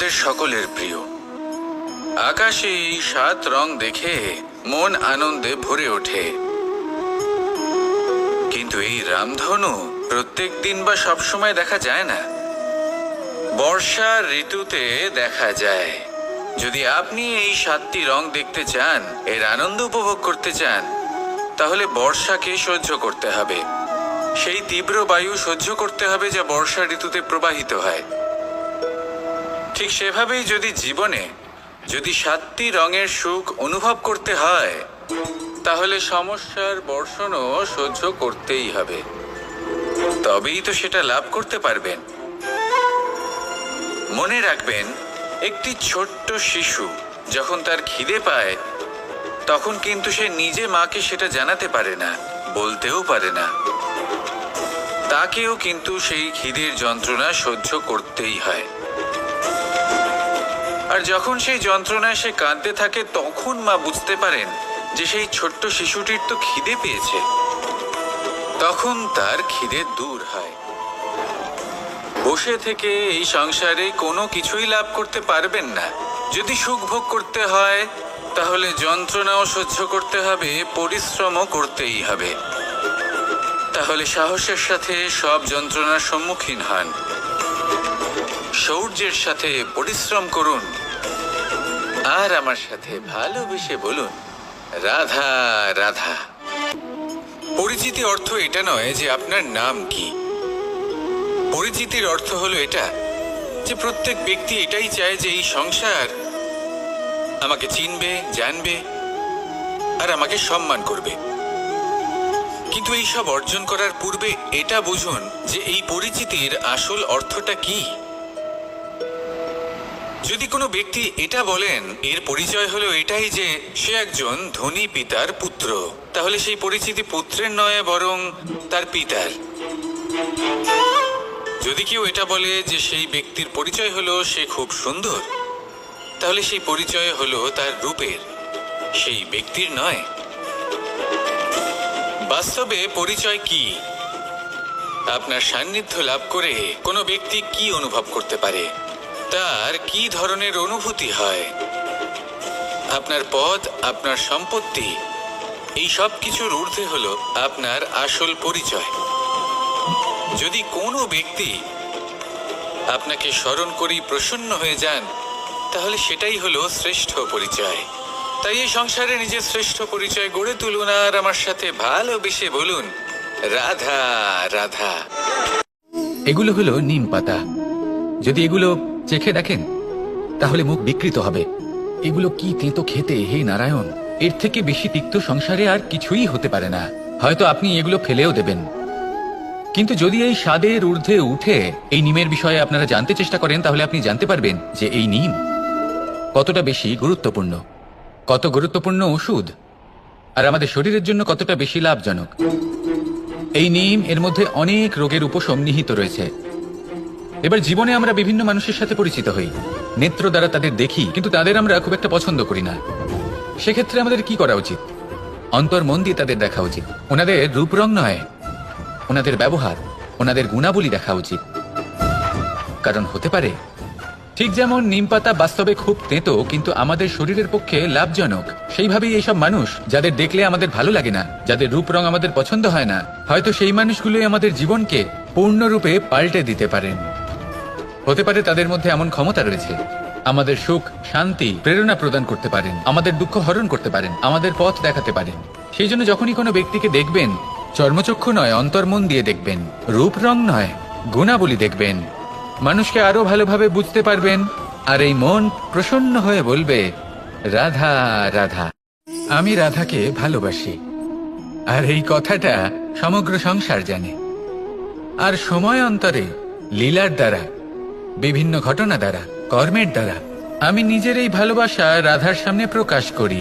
আমাদের সকলের প্রিয়। আকাশে এই 7 রং দেখে মন আনন্দে ভরে ওঠে। কিন্তু এই রামধনু প্রত্যেক দিন বা সবসময় দেখা যায় না, বর্ষার ঋতুতে দেখা যায়। যদি আপনি এই 7টি রং দেখতে চান, এর আনন্দ উপভোগ করতে চান, তাহলে বর্ষাকে সহ্য করতে হবে। সেই তীব্র বায়ু সহ্য করতে হবে যা বর্ষা ঋতুতে প্রবাহিত হয়। ঠিক সেভাবেই যদি জীবনে 7টি রঙের সুখ অনুভব করতে হয়, তাহলে সমস্যার বর্ষণও সহ্য করতেই হবে। তবেই তো সেটা লাভ করতে পারবেন। মনে রাখবেন, একটি ছোট্ট শিশু যখন তার খিদে পায়, তখন কিন্তু সে নিজে মাকে সেটা জানাতে পারে না, বলতেও পারে না। তাকেও কিন্তু সেই খিদের যন্ত্রণা সহ্য করতেই হয়। আর যখন সেই যন্ত্রণায় সে কাঁদতে থাকে, তখন মা বুঝতে পারেন যে সেই ছোট্ট শিশুটির তো খিদে পেয়েছে। তখন তার খিদে দূর হয়। বসে থেকে এই সংসারে কোনো কিছুই লাভ করতে পারবেন না। যদি সুখ ভোগ করতে হয়, তাহলে যন্ত্রণাও সহ্য করতে হবে, পরিশ্রমও করতেই হবে। তাহলে সাহসের সাথে সব যন্ত্রণার সম্মুখীন হন, শৌর্যের সাথে পরিশ্রম করুন, আর আমার সাথে ভালোবেসে বলুন, রাধা রাধা। পরিচিতি অর্থ এটা নয় যে আপনার নাম কি। পরিচিতির অর্থ হলো এটা যে প্রত্যেক ব্যক্তি এটাই চায় যে এই সংসার আমাকে চিনবে, জানবে, আর আমাকে সম্মান করবে। কিন্তু এই সব অর্জন করার পূর্বে এটা বুঝুন যে এই পরিচিতির আসল অর্থটা কি। যদি কোনো ব্যক্তি এটা বলেন এর পরিচয় হলো এটাই যে সে একজন ধনী পিতার পুত্র, তাহলে সেই পরিচিতি পুত্রের নয়, বরং তার পিতার। যদি কেউ এটা বলে যে সেই ব্যক্তির পরিচয় হলো সে খুব সুন্দর, তাহলে সেই পরিচয় হলো তার রূপের, সেই ব্যক্তির নয়। বাস্তবে পরিচয় কি? আপনার সান্নিধ্য লাভ করে কোনো ব্যক্তি কি অনুভব করতে পারে, তার কি ধরনের অনুভূতি হয়, আপনার পদ, আপনার সম্পত্তি, এই সব কিছুর ঊর্ধ্বে হলো আপনার আসল পরিচয়। যদি কোনো ব্যক্তি আপনাকে স্মরণ করি প্রসন্ন হয়ে যান, তাহলে সেটাই হলো শ্রেষ্ঠ পরিচয়। তাই এই সংসারে নিজের শ্রেষ্ঠ পরিচয় গড়ে তুলুন, আর আমার সাথে ভালোবেসে বলুন, রাধা রাধা। এগুলো হলো নিম পাতা। যদি এগুলো চেখে দেখেন, তাহলে মুখ বিকৃত হবে। এগুলো কি তেতো খেতে, হে নারায়ণ! এর থেকে বেশি তিক্ত সংসারে আর কিছুই হতে পারে না। হয়তো আপনি এগুলো ফেলেও দেবেন। কিন্তু যদি এই স্বাদের ঊর্ধ্বে উঠে এই নিমের বিষয়ে আপনারা জানতে চেষ্টা করেন, তাহলে আপনি জানতে পারবেন যে এই নিম কতটা বেশি গুরুত্বপূর্ণ, কত গুরুত্বপূর্ণ ওষুধ, আর আমাদের শরীরের জন্য কতটা বেশি লাভজনক। এই নিম, এর মধ্যে অনেক রোগের উপশম নিহিত রয়েছে। এবার জীবনে আমরা বিভিন্ন মানুষের সাথে পরিচিত হই, নেত্র দ্বারা তাদের দেখি, কিন্তু তাদের আমরা খুব একটা পছন্দ করি না। সেক্ষেত্রে আমাদের কি করা উচিত? অন্তর মন দিয়ে তাদের দেখা উচিত। ওনাদের রূপ রং নয়, ওনাদের ব্যবহার, ওনাদের গুণাবলী দেখা উচিত। কারণ হতে পারে ঠিক যেমন নিম পাতা বাস্তবে খুব তেতো, কিন্তু আমাদের শরীরের পক্ষে লাভজনক, সেইভাবেই এইসব মানুষ যাদের দেখলে আমাদের ভালো লাগে না, যাদের রূপ রং আমাদের পছন্দ হয় না, হয়তো সেই মানুষগুলোই আমাদের জীবনকে পূর্ণরূপে পাল্টে দিতে পারেন। হতে পারে তাদের মধ্যে এমন ক্ষমতা রয়েছে, আমাদের সুখ, শান্তি, প্রেরণা প্রদান করতে পারেন, আমাদের দুঃখ হরণ করতে পারেন, আমাদের পথ দেখাতে পারেন। সেই জন্য যখনই কোনো ব্যক্তিকে দেখবেন, চর্মচক্ষু নয়, অন্তর্মন দিয়ে দেখবেন, রূপ রং নয়, গুণাবলী দেখবেন। মানুষকে আরো ভালোভাবে বুঝতে পারবেন, আর এই মন প্রসন্ন হয়ে বলবে, রাধা রাধা। আমি রাধাকে ভালোবাসি, আর এই কথাটা সমগ্র সংসার জানে। আর সময় অন্তরে লীলার দ্বারা, বিভিন্ন ঘটনা দ্বারা, কর্মের দ্বারা আমি নিজের এই ভালোবাসা রাধার সামনে প্রকাশ করি।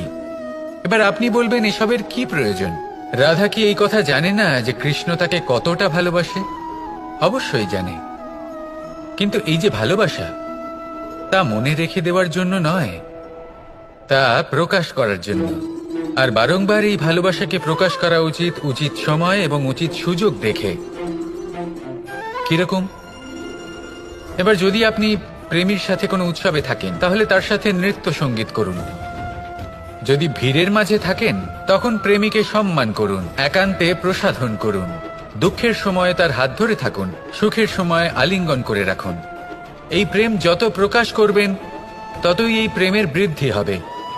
এবার আপনি বলবেন, এসবের কি প্রয়োজন? রাধা কি এই কথা জানে না যে কৃষ্ণ তাকে কতটা ভালোবাসে? অবশ্যই জানে, কিন্তু এই যে ভালোবাসা, তা মনে রেখে দেওয়ার জন্য নয়, তা প্রকাশ করার জন্য। আর বারংবার এই ভালোবাসাকে প্রকাশ করা উচিত, উচিত সময় এবং উচিত সুযোগ দেখে। কিরকম? এবার যদি আপনি প্রেমীর সাথে কোনো উৎসবে থাকেন তাহলে তার সাথে নৃত্য সঙ্গীত করুন। যদি ভিড়ের মাঝে থাকেন তখন প্রেমিকে সম্মান করুন, একান্তে প্রসাধন করুন। দুঃখের সময় তার হাত ধরে থাকুন, সুখের সময় আলিঙ্গন করে রাখুন। এই প্রেম যত প্রকাশ করবেন ততই এই প্রেমের বৃদ্ধি হবে।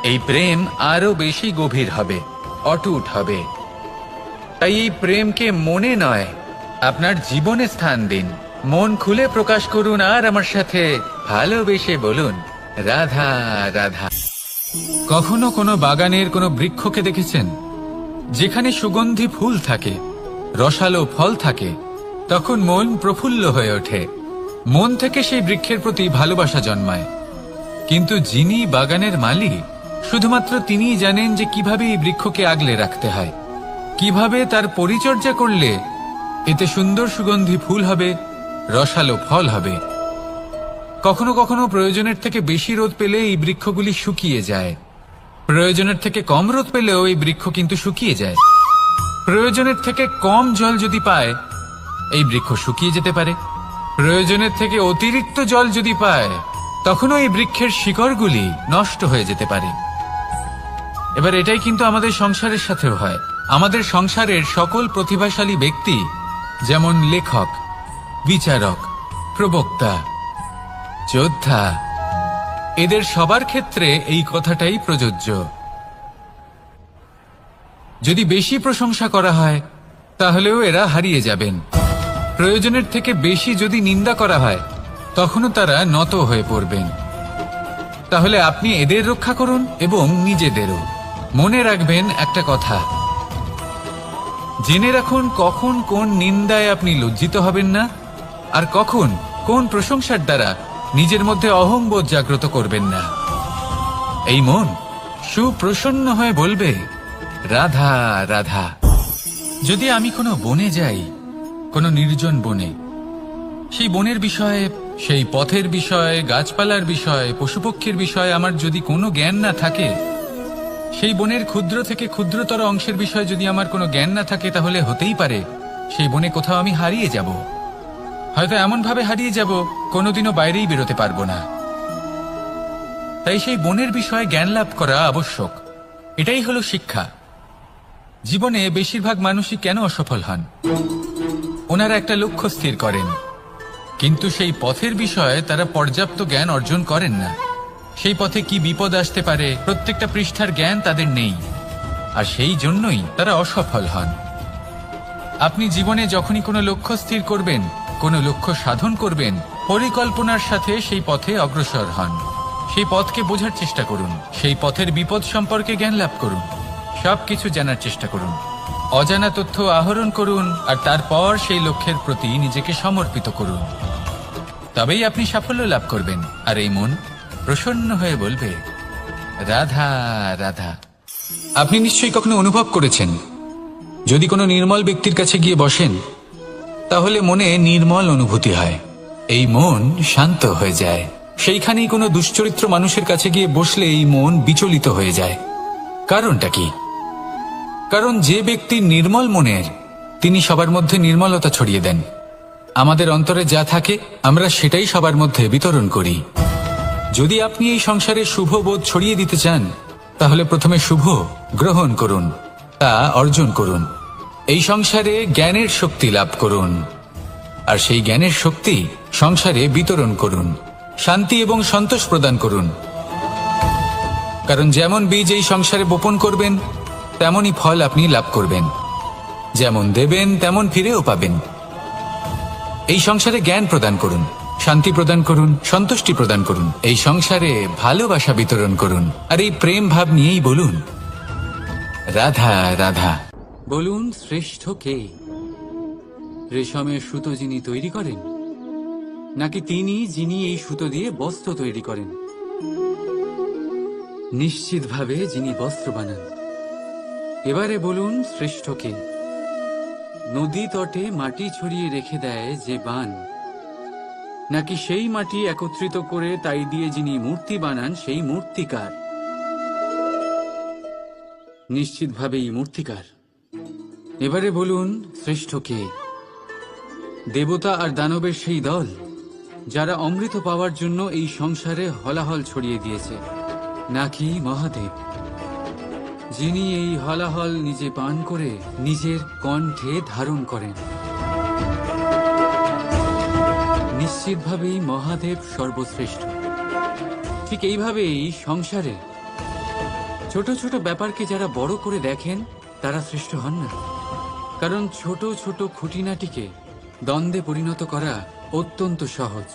এই প্রেম আরো বেশি গভীর হবে, অটুট হবে। তাই এই প্রেমকে মনে নয়, আপনার জীবনে স্থান দিন। মন খুলে প্রকাশ করুন আর আমার সাথে ভালোবেসে বলুন, রাধা রাধা। কখনো কোনো বাগানের কোনো বৃক্ষকে দেখেছেন যেখানে সুগন্ধি ফুল থাকে, রসালো ফল থাকে? তখন মন প্রফুল্ল হয়ে ওঠে, মন থেকে সেই বৃক্ষের প্রতি ভালোবাসা জন্মায়। কিন্তু যিনি বাগানের মালিক, শুধুমাত্র তিনিই জানেন যে কিভাবে এই বৃক্ষকে আগলে রাখতে হয়, কিভাবে তার পরিচর্যা করলে এতে সুন্দর সুগন্ধি ফুল হবে, রসালো ফল হবে। কখনো কখনো প্রয়োজনের থেকে বেশি রোদ পেলে এই বৃক্ষগুলি শুকিয়ে যায়, প্রয়োজনের থেকে কম রোদ পেলেও এই বৃক্ষ কিন্তু শুকিয়ে যায়। প্রয়োজনের থেকে কম জল যদি পায় এই বৃক্ষ শুকিয়ে যেতে পারে, প্রয়োজনের থেকে অতিরিক্ত জল যদি পায় তখনও এই বৃক্ষের শিকড়গুলি নষ্ট হয়ে যেতে পারে। এবার এটাই কিন্তু আমাদের সংসারের সাথেও হয়। আমাদের সংসারের সকল প্রতিভাশালী ব্যক্তি, যেমন লেখক, বিচারক, প্রবক্তা, যোদ্ধা, এদের সবার ক্ষেত্রে এই কথাটাই প্রযোজ্য। যদি বেশি প্রশংসা করা হয় তাহলেও এরা হারিয়ে যাবেন। প্রয়োজনের থেকে বেশি যদি নিন্দা করা হয় তখনও তারা নত হয়ে পড়বেন। তাহলে আপনি এদের রক্ষা করুন এবং নিজেদেরও। মনে রাখবেন একটা কথা, জেনে রাখুন কখন কোন নিন্দায় আপনি লজ্জিত হবেন না, আর কখন কোন প্রশংসার দ্বারা নিজের মধ্যে অহংবোধ জাগ্রত করবেন না। এই মন সুপ্রসন্ন হয়ে বলবে, রাধা রাধা। যদি আমি কোনো বনে যাই, কোনো নির্জন বনে, সেই বনের বিষয়ে, সেই পথের বিষয়ে, গাছপালার বিষয়ে, পশুপক্ষীর বিষয়ে আমার যদি কোনো জ্ঞান না থাকে, সেই বনের ক্ষুদ্র থেকে ক্ষুদ্রতর অংশের বিষয়ে যদি আমার কোনো জ্ঞান না থাকে, তাহলে হতেই পারে সেই বনে কোথাও আমি হারিয়ে যাব। হয়তো এমন ভাবে হারিয়ে যাব কোনোদিনও বাইরেই বেরোতে পারবো না। তাই সেই বনের বিষয়ে জ্ঞান লাভ করা আবশ্যক। এটাই হলো শিক্ষা। জীবনে বেশিরভাগ মানুষই কেন অসফল হন? ওনারা একটা লক্ষ্য স্থির করেন, কিন্তু সেই পথের বিষয়ে তারা পর্যাপ্ত জ্ঞান অর্জন করেন না। সেই পথে কি বিপদ আসতে পারে প্রত্যেকটা পৃষ্ঠার জ্ঞান তাদের নেই, আর সেই জন্যই তারা অসফল হন। আপনি জীবনে যখনই কোনো লক্ষ্য স্থির করবেন, কোনো লক্ষ্য সাধন করবেন, পরিকল্পনার সাথে সেই পথে অগ্রসর হন। সেই পথকে বোঝার চেষ্টা করুন, সেই পথের বিপদ সম্পর্কে জ্ঞান লাভ করুন, সবকিছু জানার চেষ্টা করুন, অজানা তথ্য আহরণ করুন, আর তারপর সেই লক্ষ্যের প্রতি নিজেকে সমর্পিত করুন। তবেই আপনি সাফল্য লাভ করবেন। আর এই মন প্রসন্ন হয়ে বলবে, রাধা রাধা। আপনি নিশ্চয়ই কখনো অনুভব করেছেন, যদি কোনো নির্মল ব্যক্তির কাছে গিয়ে বসেন তাহলে মনে নির্মল অনুভূতি হয়, এই মন শান্ত হয়ে যায়। সেইখানেই কোনো দুশ্চরিত্র মানুষের কাছে গিয়ে বসলে এই মন বিচলিত হয়ে যায়। কারণটা কি? কারণ যে ব্যক্তি নির্মল মনের, তিনি সবার মধ্যে নির্মলতা ছড়িয়ে দেন। আমাদের অন্তরে যা থাকে আমরা সেটাই সবার মধ্যে বিতরণ করি। যদি আপনি এই সংসারে শুভ বোধ ছড়িয়ে দিতে চান, তাহলে প্রথমে শুভ গ্রহণ করুন, তা অর্জন করুন। এই সংসারে জ্ঞানের শক্তি লাভ করুন, আর সেই জ্ঞানের শক্তি সংসারে বিতরণ করুন। শান্তি এবং সন্তোষ প্রদান করুন। কারণ যেমন বীজ এই সংসারে বপন করবেন, তেমনই ফল আপনি লাভ করবেন। যেমন দেবেন তেমন ফিরেও পাবেন। এই সংসারে জ্ঞান প্রদান করুন, শান্তি প্রদান করুন, সন্তুষ্টি প্রদান করুন। এই সংসারে ভালোবাসা বিতরণ করুন, আর এই প্রেম ভাব নিয়েই বলুন, রাধা রাধা। বলুন, শ্রেষ্ঠ কে? রেশমের সুতো যিনি তৈরি করেন, নাকি তিনি যিনি এই সুতো দিয়ে বস্ত্র তৈরি করেন? নিশ্চিতভাবে যিনি বস্ত্র বানান। এবারে বলুন, শ্রেষ্ঠ কে? নদী তটে মাটি ছড়িয়ে রেখে দেয় যে বান, নাকি সেই মাটি একত্রিত করে তাই দিয়ে যিনি মূর্তি বানান সেই মূর্তিকার? নিশ্চিতভাবেই মূর্তিকার। এবারে বলুন, শ্রেষ্ঠ কে? দেবতা আর দানবের সেই দল, যারা অমৃত পাওয়ার জন্য এই সংসারে হলাহল ছড়িয়ে দিয়েছে, নাকি মহাদেব, যিনি এই হলাহল নিজে পান করে নিজের কণ্ঠে ধারণ করেন? নিশ্চিতভাবেই মহাদেব সর্বশ্রেষ্ঠ। ঠিক এইভাবেই সংসারে ছোট ছোট ব্যাপারকে যারা বড় করে দেখেন তারা শ্রেষ্ঠ হন না, কারণ ছোট ছোট খুঁটিনাটিকে দ্বন্দ্বে পরিণত করা অত্যন্ত সহজ।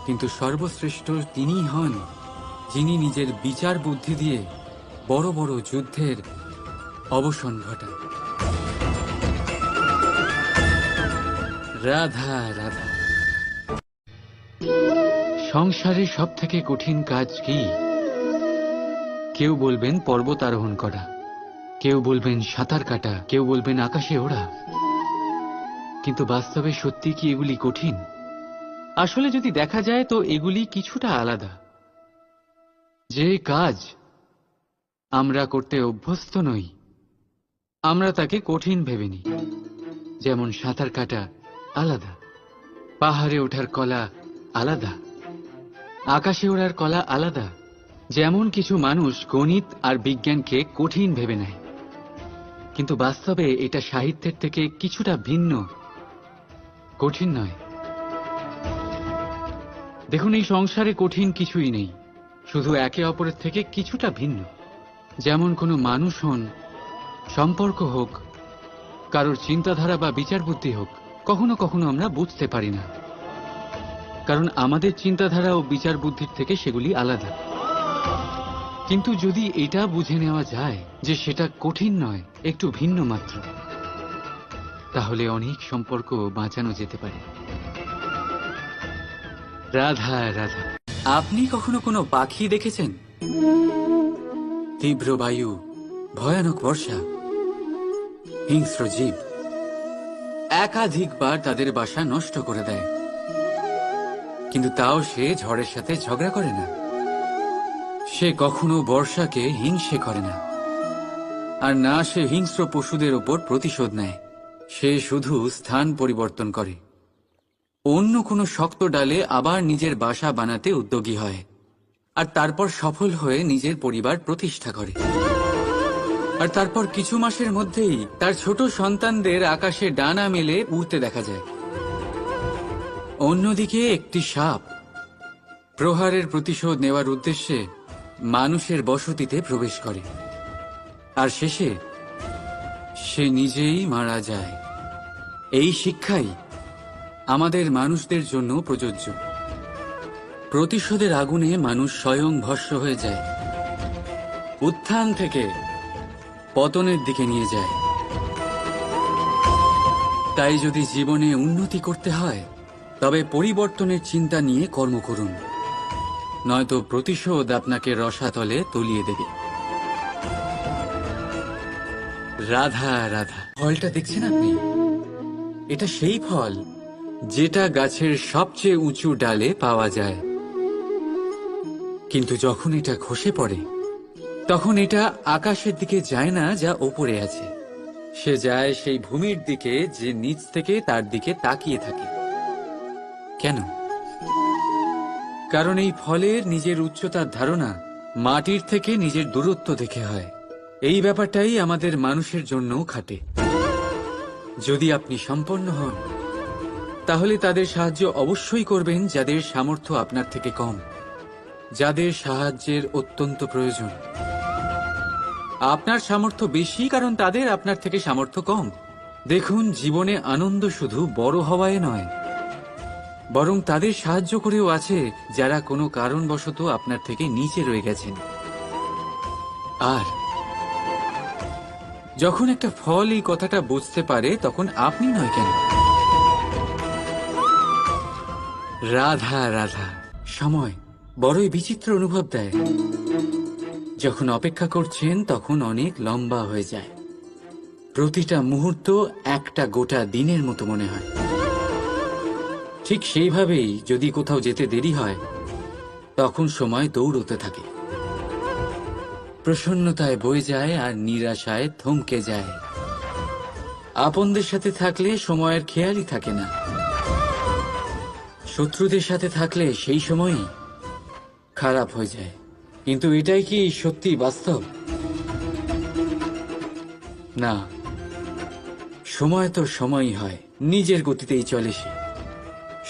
কিন্তু সর্বশ্রেষ্ঠ তিনিই হন যিনি নিজের বিচার বুদ্ধি দিয়ে বড় বড় যুদ্ধের অবসান ঘটান। রাধা রাধা। সংসারে সব থেকে কঠিন কাজ কি? কেউ বলবেন পর্বত আরোহণ করা, কেউ বলবেন সাঁতার কাটা, কেউ বলবেন আকাশে ওড়া। কিন্তু বাস্তবে সত্যি কি এগুলি কঠিন? আসলে যদি দেখা যায় তো এগুলি কিছুটা আলাদা। যে কাজ আমরা করতে অভ্যস্ত নই, আমরা তাকে কঠিন ভেবে নিই। যেমন সাঁতার কাটা আলাদা, পাহাড়ে ওঠার কলা আলাদা, আকাশে ওড়ার কলা আলাদা। যেমন কিছু মানুষ গণিত আর বিজ্ঞানকে কঠিন ভেবে নেয়, কিন্তু বাস্তবে এটা সাহিত্যের থেকে কিছুটা ভিন্ন, কঠিন নয়। দেখুন, এই সংসারে কঠিন কিছুই নেই, শুধু একে অপরের থেকে কিছুটা ভিন্ন। যেমন কোনো মানুষ হন, সম্পর্ক হোক, কারোর চিন্তাধারা বা বিচার বুদ্ধি হোক, কখনো কখনো আমরা বুঝতে পারি না, কারণ আমাদের চিন্তাধারা ও বিচার বুদ্ধির থেকে সেগুলি আলাদা। কিন্তু যদি এটা বুঝে নেওয়া যায় যে সেটা কঠিন নয়, একটু ভিন্ন মাত্র, তাহলে অনেক সম্পর্ক বাঁচানো যেতে পারে। রাধা রাধা। আপনি কখনো কোনো পাখি দেখেছেন? তীব্র বায়ু, ভয়ানক বর্ষা, হিংস্র জীব একাধিকবার তাদের বাসা নষ্ট করে দেয়, কিন্তু তাও সে ঝড়ের সাথে ঝগড়া করে না। সে কখনো বর্ষাকে হিংসে করে না, আর না সে হিংস্র পশুদের ওপর প্রতিশোধ নেয়। সে শুধু স্থান পরিবর্তন করে, অন্য কোনো শক্ত ডালে আবার নিজের বাসা বানাতে উদ্যোগী হয়, আর তারপর সফল হয়ে নিজের পরিবার প্রতিষ্ঠা করে। আর তারপর কিছু মাসের মধ্যেই তার ছোট সন্তানদের আকাশে ডানা মেলে উড়তে দেখা যায়। অন্যদিকে একটি সাপ প্রহারের প্রতিশোধ নেওয়ার উদ্দেশ্যে মানুষের বসতিতে প্রবেশ করে, আর শেষে সে নিজেই মারা যায়। এই শিক্ষাই আমাদের মানুষদের জন্য প্রযোজ্য। প্রতিশোধের আগুনে মানুষ স্বয়ং ভস্ম হয়ে যায়, উত্থান থেকে পতনের দিকে নিয়ে যায়। তাই যদি জীবনে উন্নতি করতে হয়, তবে পরিবর্তনের চিন্তা নিয়ে কর্ম করুন, নয়তো প্রতিশোধ আপনাকে রসাতলে তলিয়ে দেবে। রাধা রাধা। ফলটা দেখছেন আপনি? এটা সেই ফল যেটা গাছের সবচেয়ে উঁচু ডালে পাওয়া যায়, কিন্তু যখন এটা খসে পড়ে তখন এটা আকাশের দিকে যায় না যা ওপরে আছে, সে যায় সেই ভূমির দিকে যে নিচ থেকে তার দিকে তাকিয়ে থাকে। কেন? কারণ এই ফলের নিজের উচ্চতার ধারণা মাটির থেকে নিজের দূরত্ব দেখে হয়। এই ব্যাপারটাই আমাদের মানুষের জন্যও খাটে। যদি আপনি সম্পন্ন হন, তাহলে তাদের সাহায্য অবশ্যই করবেন যাদের সামর্থ্য আপনার থেকে কম, যাদের সাহায্যের অত্যন্ত প্রয়োজন। আপনার সামর্থ্য বেশি কারণ তাদের আপনার থেকে সামর্থ্য কম। দেখুন, জীবনে আনন্দ শুধু বড় হওয়ায় নয়, বরং তাদের সাহায্য করেও আছে যারা কোনো কারণবশত আপনার থেকে নিচে রয়ে গেছেন। আর যখন একটা ফল এই কথাটা বুঝতে পারে, তখন আপনি নয় কেন? রাধা রাধা। সময় বড়ই বিচিত্র অনুভব দেয়। যখন অপেক্ষা করছেন তখন অনেক লম্বা হয়ে যায়। প্রতিটা মুহূর্ত একটা গোটা দিনের মতো মনে হয়। ঠিক সেইভাবেই যদি কোথাও যেতে দেরি হয়, তখন সময় দৌড়তে থাকে, প্রসন্নতায় বয়ে যায় আর নিরাশায় থমকে যায়। আপনদের সাথে থাকলে সময়ের খেয়ালই থাকে না। শত্রুদের সাথে থাকলে সেই সময়ই খারাপ হয়ে যায়। কিন্তু এটাই কি সত্যি বাস্তব? না, সময় তো সময়ই হয়, নিজের গতিতেই চলে সে।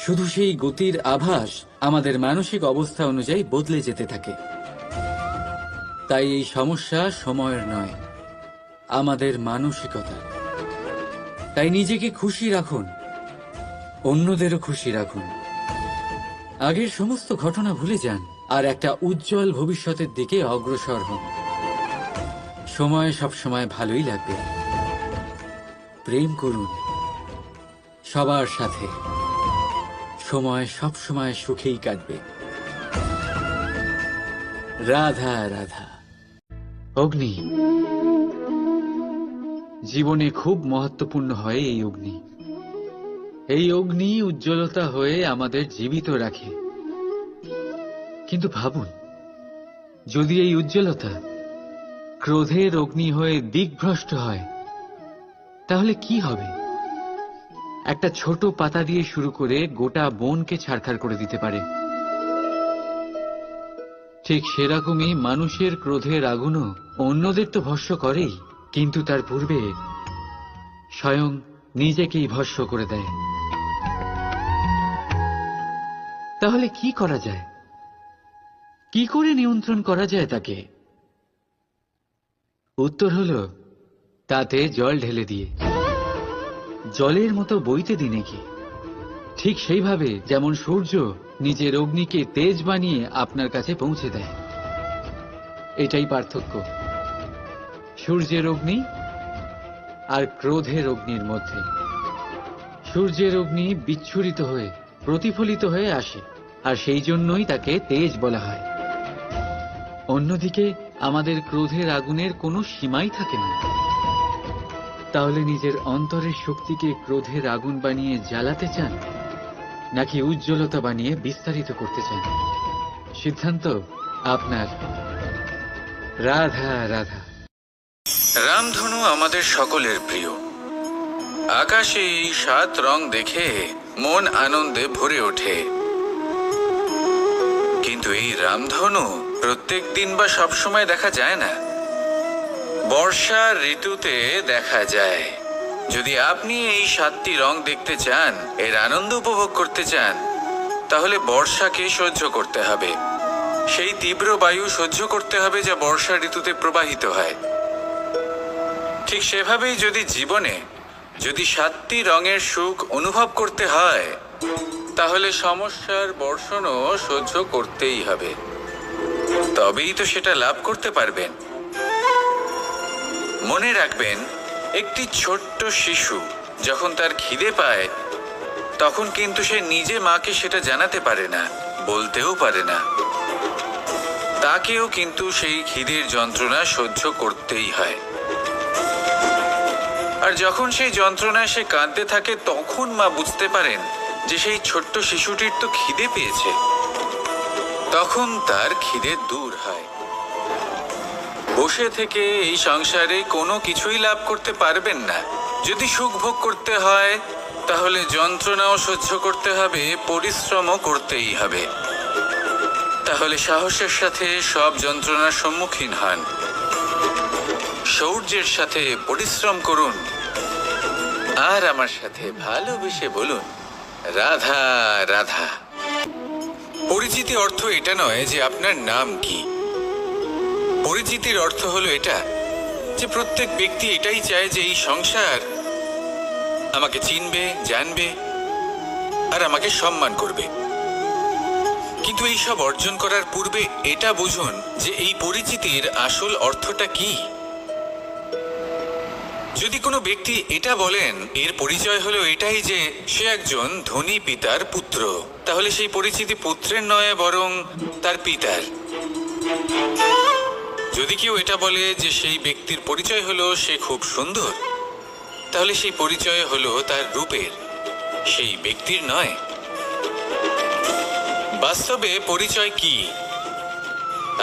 শুধু সেই গতির আভাস আমাদের মানসিক অবস্থা অনুযায়ী বদলে যেতে থাকে। তাই এই সমস্যা সময়ের নয়, আমাদের মানসিকতা। তাই নিজেকে খুশি রাখুন, অন্যদেরও খুশি রাখুন। আগের সমস্ত ঘটনা ভুলে যান আর একটা উজ্জ্বল ভবিষ্যতের দিকে অগ্রসর হন। সময় সবসময় ভালোই লাগবে। প্রেম করুন সবার সাথে, সময় সবসময় সুখেই কাটবে। রাধা রাধা। অগ্নি জীবনে খুব মহত্বপূর্ণ হয়। এই অগ্নি, এই অগ্নি উজ্জ্বলতা হয়ে আমাদের জীবিত রাখে। কিন্তু ভাবুন, যদি এই উজ্জ্বলতা ক্রোধের অগ্নি হয়ে দিকভ্রষ্ট হয়, তাহলে কি হবে? একটা ছোট পাতা দিয়ে শুরু করে গোটা বনকে ছারখার করে দিতে পারে। ঠিক সেরকমই মানুষের ক্রোধের আগুনও অন্যদের তো ভস্ম করেই, কিন্তু তার পূর্বে স্বয়ং নিজেকেই ভস্ম করে দেয়। তাহলে কি করা যায়? কি করে নিয়ন্ত্রণ করা যায় তাকে? উত্তর হলো, তাতে জল ঢেলে দিয়ে, জলের মতো বইতে দিন নাকি। ঠিক সেইভাবে যেমন সূর্য নিজের অগ্নিকে তেজ বানিয়ে আপনার কাছে পৌঁছে দেয়। এটাই পার্থক্য সূর্যের অগ্নি আর ক্রোধের অগ্নির মধ্যে। সূর্যের অগ্নি বিচ্ছুরিত হয়ে প্রতিফলিত হয়ে আসে, আর সেই জন্যই তাকে তেজ বলা হয়। অন্যদিকে আমাদের ক্রোধের আগুনের কোনো সীমাই থাকে না। তাহলে নিজের অন্তরের শক্তিকে ক্রোধের আগুন বানিয়ে জ্বালাতে চান, নাকি উজ্জ্বলতা বানিয়ে বিস্তারিত করতে চান? সিদ্ধান্ত আপনার। রাধা রাধা। রামধনু আমাদের সকলের প্রিয়। আকাশে এই 7 রং দেখে মন আনন্দে ভরে ওঠে। কিন্তু এই রামধনু প্রত্যেক দিন বা সবসময় দেখা যায় না, বর্ষার ঋতুতে দেখা যায়। যদি আপনি এই 7টি রং দেখতে চান, এর আনন্দ উপভোগ করতে চান, তাহলে বর্ষাকে সহ্য করতে হবে। সেই তীব্র বায়ু সহ্য করতে হবে যা বর্ষা ঋতুতে প্রবাহিত হয়। ঠিক সেভাবেই যদি জীবনে 7টি রঙের সুখ অনুভব করতে হয়, তাহলে সমস্যার বর্ষণও সহ্য করতেই হবে। তবেই তো সেটা লাভ করতে পারবেন। মনে রাখবেন, একটি ছোট্ট শিশু যখন তার খিদে পায়, তখন কিন্তু সে নিজে মাকে সেটা জানাতে পারে না, বলতেও পারে না। তাকেও কিন্তু সেই খিদের যন্ত্রণা সহ্য করতেই হয়। আর যখন সেই যন্ত্রণায় সে কাঁদতে থাকে, তখন মা বুঝতে পারেন যে সেই ছোট্ট শিশুটির তো খিদে পেয়েছে। তখন তার খিদে দূর হয়। বসে থেকে এই সংসারে কোনো কিছুই লাভ করতে পারবেন না। যদি সুখ ভোগ করতে হয়, তাহলে যন্ত্রণাও সহ্য করতে হবে, পরিশ্রমও করতেই হবে। তাহলে সাহসের সাথে সব যন্ত্রণার সম্মুখীন হন, শৌর্যের সাথে পরিশ্রম করুন, আর আমার সাথে ভালোবেসে বলুন, রাধা রাধা। পরিচিতি অর্থ এটা নয় যে আপনার নাম কি। পরিচিতির অর্থ হলো এটা যে প্রত্যেক ব্যক্তি এটাই চায় যে এই সংসার আমাকে চিনবে, জানবে আর আমাকে সম্মান করবে। কিন্তু এই সব অর্জন করার পূর্বে এটা বুঝুন যে এই পরিচিতির আসল অর্থটা কি। যদি কোনো ব্যক্তি এটা বলেন এর পরিচয় হলো এটাই যে সে একজন ধনী পিতার পুত্র, তাহলে সেই পরিচিতি পুত্রের নয়, বরং তার পিতার। যদি কেউ এটা বলে যে সেই ব্যক্তির পরিচয় হলো সে খুব সুন্দর, তাহলে সেই পরিচয় হলো তার রূপের, সেই ব্যক্তির নয়। বাস্তবে পরিচয় কি?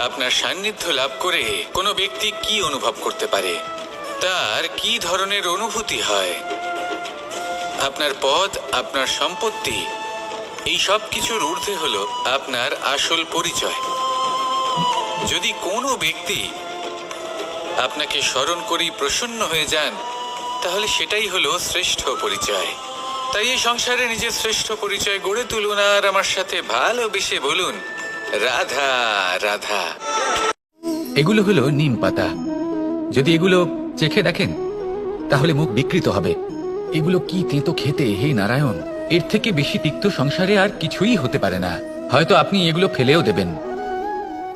আপনার সান্নিধ্য লাভ করে কোনো ব্যক্তি কি অনুভব করতে পারে, তার কি ধরনের অনুভূতি হয়, আপনার পদ, আপনার সম্পত্তি এই সব কিছুর ঊর্ধ্বে হলো আপনার আসল পরিচয়। যদি কোনো ব্যক্তি আপনাকে স্মরণ করেই প্রসন্ন হয়ে যান, তাহলে সেটাই হলো শ্রেষ্ঠ পরিচয়। তাই এই সংসারে নিজের শ্রেষ্ঠ পরিচয় গড়ে তুলুন আর আমার সাথে ভালোবেসে বলুন, রাধা রাধা। এগুলো হলো নিম পাতা। যদি এগুলো চেখে দেখেন তাহলে মুখ বিকৃত হবে। এগুলো কি তেতো খেতে, হে নারায়ণ! এর থেকে বেশি তিক্ত সংসারে আর কিছুই হতে পারে না। হয়তো আপনি এগুলো ফেলেও দেবেন,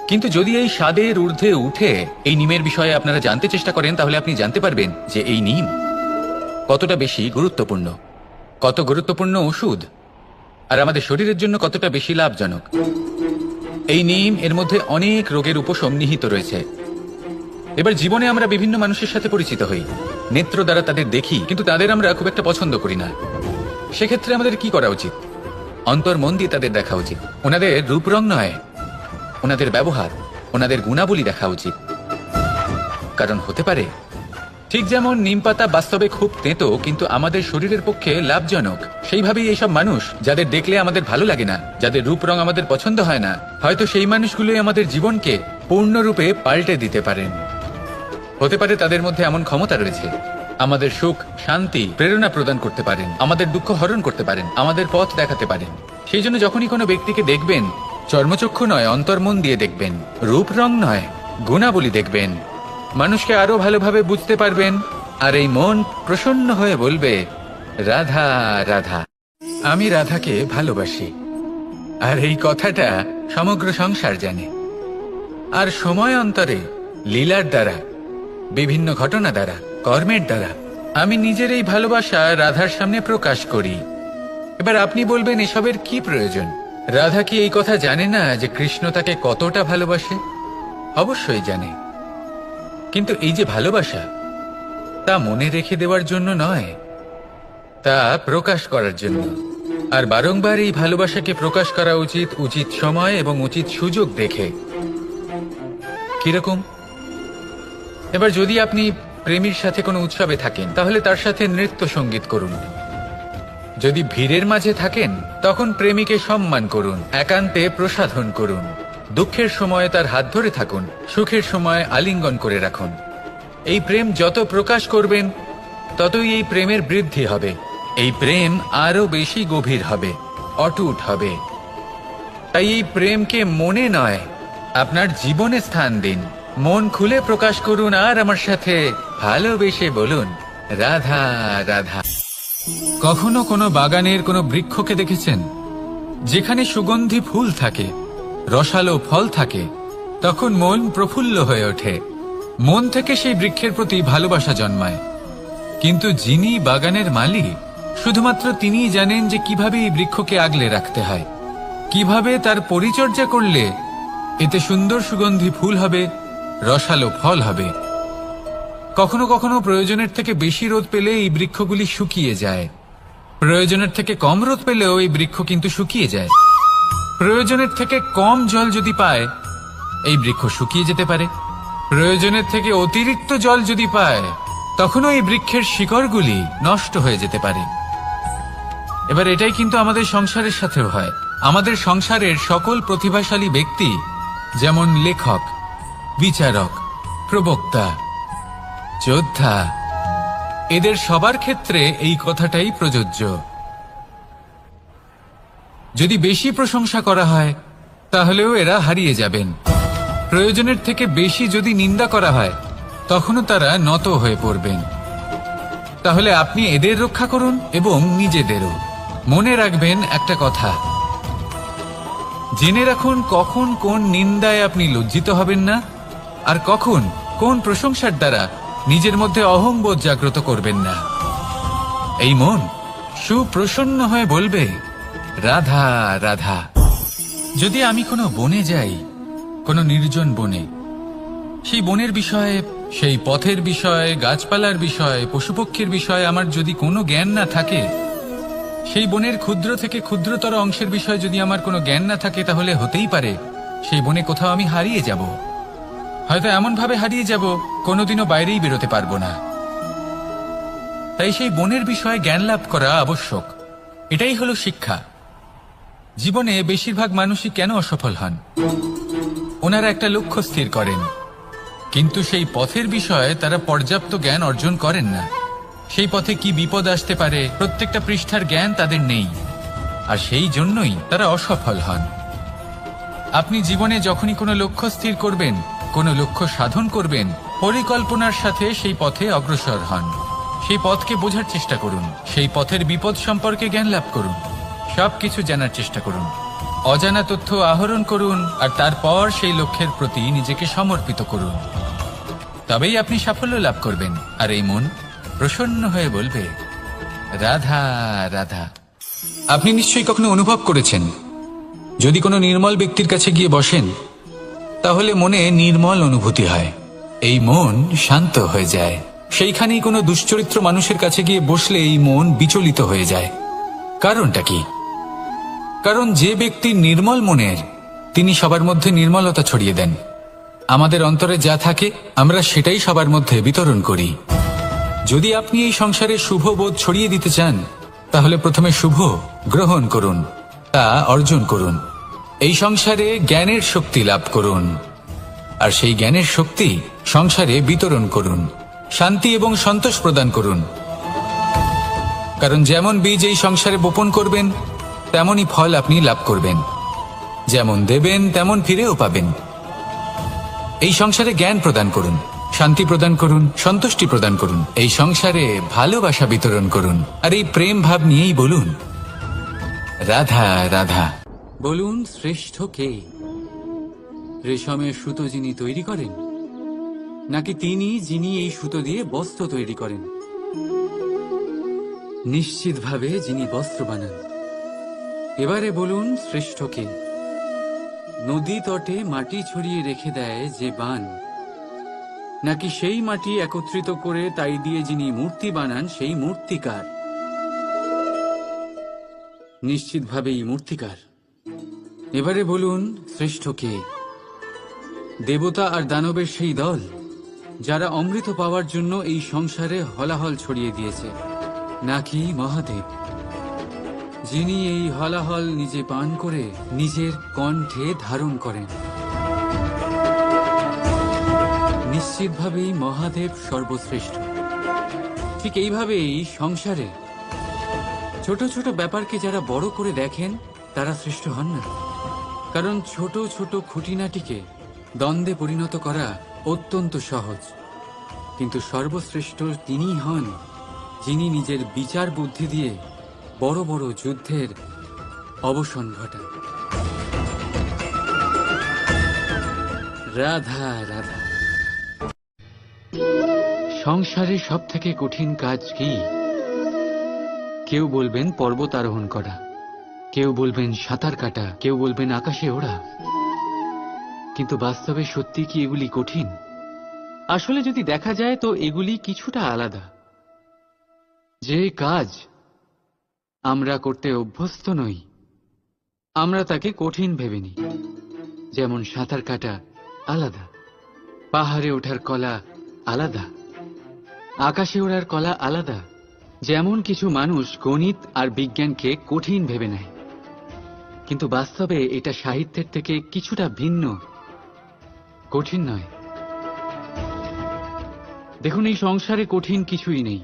কিন্তু যদি এই স্বাদের ঊর্ধ্বে উঠে এই নিমের বিষয়ে আপনারা জানতে চেষ্টা করেন, তাহলে আপনি জানতে পারবেন যে এই নিম কতটা বেশি গুরুত্বপূর্ণ, কত গুরুত্বপূর্ণ ওষুধ, আর আমাদের শরীরের জন্য কতটা বেশি লাভজনক। এই নিম এর মধ্যে অনেক রোগের উপশম নিহিত রয়েছে। এবার জীবনে আমরা বিভিন্ন মানুষের সাথে পরিচিত হই, নেত্র দ্বারা তাদের দেখি, কিন্তু তাদের আমরা খুব একটা পছন্দ করি না। সেক্ষেত্রে আমাদের কি করা উচিত? অন্তর মন দিয়ে তাদের দেখা উচিত। ওনাদের রূপ রং নয়, ওনাদের ব্যবহার, ওনাদের গুণাবলী দেখা উচিত। কারণ হতে পারে ঠিক যেমন নিম পাতা বাস্তবে খুব তেঁতো কিন্তু আমাদের শরীরের পক্ষে লাভজনক, সেইভাবেই এইসব মানুষ যাদের দেখলে আমাদের ভালো লাগে না, যাদের রূপ রং আমাদের পছন্দ হয় না, হয়তো সেই মানুষগুলোই আমাদের জীবনকে পূর্ণরূপে পাল্টে দিতে পারেন। হতে পারে তাদের মধ্যে এমন ক্ষমতা রয়েছে, আমাদের সুখ, শান্তি, প্রেরণা প্রদান করতে পারেন, আমাদের দুঃখ হরণ করতে পারেন, আমাদের পথ দেখাতে পারেন। সেই জন্য যখনই কোনো ব্যক্তিকে দেখবেন, চর্মচক্ষু নয় অন্তর্মন দিয়ে দেখবেন, রূপ রং নয় গুণাবলী দেখবেন, মানুষকে আরো ভালোভাবে বুঝতে পারবেন, আর এই মন প্রসন্ন হয়ে বলবে, রাধা রাধা। আমি রাধাকে ভালোবাসি, আর এই কথাটা সমগ্র সংসার জানে। আর সময় অন্তরে লীলার দ্বারা, বিভিন্ন ঘটনা দ্বারা, কর্মের দ্বারা আমি নিজের এই ভালোবাসা রাধার সামনে প্রকাশ করি। এবার আপনি বলবেন, এসবের কি প্রয়োজন? রাধা কি এই কথা জানে না যে কৃষ্ণ তাকে কতটা ভালোবাসে? অবশ্যই জানে, কিন্তু এই যে ভালোবাসা, তা মনে রেখে দেওয়ার জন্য নয়, তা প্রকাশ করার জন্য। আর বারংবার এই ভালোবাসাকে প্রকাশ করা উচিত, উচিত সময় এবং উচিত সুযোগ দেখে। কিরকম? এবার যদি আপনি প্রেমীর সাথে কোনো উৎসবে থাকেন, তাহলে তার সাথে নৃত্য সঙ্গীত করুন। যদি ভিড়ের মাঝে থাকেন, তখন প্রেমীকে সম্মান করুন, একান্তে প্রসাধন করুন। দুঃখের সময় তার হাত ধরে থাকুন, সুখের সময় আলিঙ্গন করে রাখুন। এই প্রেম যত প্রকাশ করবেন, ততই এই প্রেমের বৃদ্ধি হবে। এই প্রেম আরো বেশি গভীর হবে, অটুট হবে। তাই এই প্রেমকে মনে নয়, আপনার জীবনে স্থান দিন। মন খুলে প্রকাশ করুন আর আমার সাথে ভালোবেসে বলুন, রাধা রাধা। কখনো কোনো বাগানের কোনো বৃক্ষকে দেখেছেন? যেখানে সুগন্ধি ফুল থাকে, রসালো ফল থাকে, তখন মন প্রফুল্ল হয়ে ওঠে। মন থেকে সেই বৃক্ষের প্রতি ভালোবাসা জন্মায়। কিন্তু যিনি বাগানের মালিক, শুধুমাত্র তিনিই জানেন যে কিভাবে এই বৃক্ষকে আগলে রাখতে হয়, কিভাবে তার পরিচর্যা করলে এতে সুন্দর সুগন্ধি ফুল হবে, রসালো ফল হবে। কখনো কখনো প্রয়োজনের থেকে বেশি রোদ পেলে এই বৃক্ষগুলি শুকিয়ে যায়, প্রয়োজনের থেকে কম রোদ পেলেও এই বৃক্ষ কিন্তু শুকিয়ে যায়। প্রয়োজনের থেকে কম জল যদি পায়, এই বৃক্ষ শুকিয়ে যেতে পারে। প্রয়োজনের থেকে অতিরিক্ত জল যদি পায়, তখনও এই বৃক্ষের শিকড়গুলি নষ্ট হয়ে যেতে পারে। এবার এটাই কিন্তু আমাদের সংসারের সাথেও হয়। আমাদের সংসারের সকল প্রতিভাশালী ব্যক্তি, যেমন লেখক, বিচারক, প্রবক্তা, যোদ্ধা, এদের সবার ক্ষেত্রে এই কথাটাই প্রযোজ্য। যদি বেশি প্রশংসা করা হয়, তাহলেও এরা হারিয়ে যাবেন। প্রয়োজনের থেকে বেশি যদি নিন্দা করা হয়, তখনও তারা নত হয়ে পড়বেন। তাহলে আপনি এদের রক্ষা করুন এবং নিজেদেরও। মনে রাখবেন একটা কথা, জেনে রাখুন কখন কোন নিন্দায় আপনি লজ্জিত হবেন না, আর কখন কোন প্রশংসার দ্বারা নিজের মধ্যে অহংবোধ জাগ্রত করবেন না। এই মন সুপ্রসন্ন হয়ে বলবে, রাধা রাধা। যদি আমি কোনো বনে যাই, কোনো নির্জন বনে, সেই বনের বিষয়ে, সেই পথের বিষয়ে, গাছপালার বিষয়ে, পশুপক্ষীর বিষয়ে আমার যদি কোনো জ্ঞান না থাকে, সেই বনের ক্ষুদ্র থেকে ক্ষুদ্রতর অংশের বিষয়ে যদি আমার কোনো জ্ঞান না থাকে, তাহলে হতেই পারে সেই বনে কোথাও আমি হারিয়ে যাব। হয়তো এমন ভাবে হারিয়ে যাব, কোনোদিনও বাইরেই বেরোতে পারবো না। তাই সেই বনের বিষয়ে জ্ঞান লাভ করা আবশ্যক। এটাই হলো শিক্ষা। জীবনে বেশিরভাগ মানুষই কেন অসফল হন? ওনারা একটা লক্ষ্য স্থির করেন, কিন্তু সেই পথের বিষয়ে তারা পর্যাপ্ত জ্ঞান অর্জন করেন না। সেই পথে কি বিপদ আসতে পারে প্রত্যেকটা পৃষ্ঠার জ্ঞান তাদের নেই, আর সেই জন্যই তারা অসফল হন। আপনি জীবনে যখনই কোনো লক্ষ্য স্থির করবেন, কোনো লক্ষ্য সাধন করবেন, পরিকল্পনার সাথে সেই পথে অগ্রসর হন। সেই পথকে বোঝার চেষ্টা করুন, সেই পথের বিপদ সম্পর্কে জ্ঞান লাভ করুন, সবকিছু জানার চেষ্টা করুন, অজানা তথ্য আহরণ করুন, আর তারপর সেই লক্ষ্যের প্রতি নিজেকে সমর্পিত করুন। তবেই আপনি সাফল্য লাভ করবেন, আর এই মন প্রসন্ন হয়ে বলবে, রাধা রাধা। আপনি নিশ্চয়ই কখনো অনুভব করেছেন, যদি কোনো নির্মল ব্যক্তির কাছে গিয়ে বসেন, তাহলে মনে নির্মল অনুভূতি হয়, এই মন শান্ত হয়ে যায়। সেইখানেই কোনো দুশ্চরিত্র মানুষের কাছে গিয়ে বসলে এই মন বিচলিত হয়ে যায়। কারণটা কি? কারণ যে ব্যক্তি নির্মল মনের, তিনি সবার মধ্যে নির্মলতা ছড়িয়ে দেন। আমাদের অন্তরে যা থাকে আমরা সেটাই সবার মধ্যে বিতরণ করি। যদি আপনি এই সংসারে শুভ বোধ ছড়িয়ে দিতে চান, তাহলে প্রথমে শুভ গ্রহণ করুন, তা অর্জন করুন। এই সংসারে জ্ঞানের শক্তি লাভ করুন, আর সেই জ্ঞানের শক্তি সংসারে বিতরণ করুন। শান্তি এবং সন্তোষ প্রদান করুন, কারণ যেমন বীজ এই সংসারে বপন করবেন, তেমনই ফল আপনি লাভ করবেন। যেমন দেবেন তেমন ফিরেও পাবেন। এই সংসারে জ্ঞান প্রদান করুন, শান্তি প্রদান করুন, সন্তুষ্টি প্রদান করুন। এই সংসারে ভালোবাসা বিতরণ করুন, আর এই প্রেম ভাব নিয়েই বলুন, রাধা রাধা। বলুন, শ্রেষ্ঠ কে? রেশমের সুতো যিনি তৈরি করেন, নাকি তিনি যিনি এই সুতো দিয়ে বস্ত্র তৈরি করেন? নিশ্চিতভাবে যিনি বস্ত্র বানান। এবারে বলুন, শ্রেষ্ঠ কে? নদী তটে মাটি ছড়িয়ে রেখে দেয় যে বান, নাকি সেই মাটি একত্রিত করে তাই দিয়ে যিনি মূর্তি বানান সেই মূর্তিকার? নিশ্চিতভাবেই মূর্তিকার। এবারে বলুন, শ্রেষ্ঠ কে? দেবতা আর দানবের সেই দল, যারা অমৃত পাওয়ার জন্য এই সংসারে হলাহল ছড়িয়ে দিয়েছে, নাকি মহাদেব, যিনি এই হলাহল নিজে পান করে নিজের কণ্ঠে ধারণ করেন? নিশ্চিতভাবেই মহাদেব সর্বশ্রেষ্ঠ। ঠিক এইভাবেই সংসারে ছোট ছোট ব্যাপারকে যারা বড় করে দেখেন, তারা শ্রেষ্ঠ হন না। কারণ ছোট ছোট খুঁটিনাটিকে দ্বন্দ্বে পরিণত করা অত্যন্ত সহজ, কিন্তু সর্বশ্রেষ্ঠ তিনিই হন যিনি নিজের বিচার বুদ্ধি দিয়ে বড় বড় যুদ্ধের অবসান ঘটান। রাধা রাধা। সংসারে সব থেকে কঠিন কাজ কি? কেউ বলবেন পর্বত আরোহণ করা, কেউ বলবেন সাঁতার কাটা, কেউ বলবেন আকাশে ওড়া। কিন্তু বাস্তবে সত্যি কি এগুলি কঠিন? আসলে যদি দেখা যায় তো এগুলি কিছুটা আলাদা। যে কাজ আমরা করতে অভ্যস্ত নই, আমরা তাকে কঠিন ভেবে নিই। যেমন সাঁতার কাটা আলাদা, পাহাড়ে ওঠার কলা আলাদা, আকাশে ওড়ার কলা আলাদা। যেমন কিছু মানুষ গণিত আর বিজ্ঞানকে কঠিন ভেবে নেয়, কিন্তু বাস্তবে এটা সাহিত্যের থেকে কিছুটা ভিন্ন, কঠিন নয়। দেখুন, এই সংসারে কঠিন কিছুই নেই,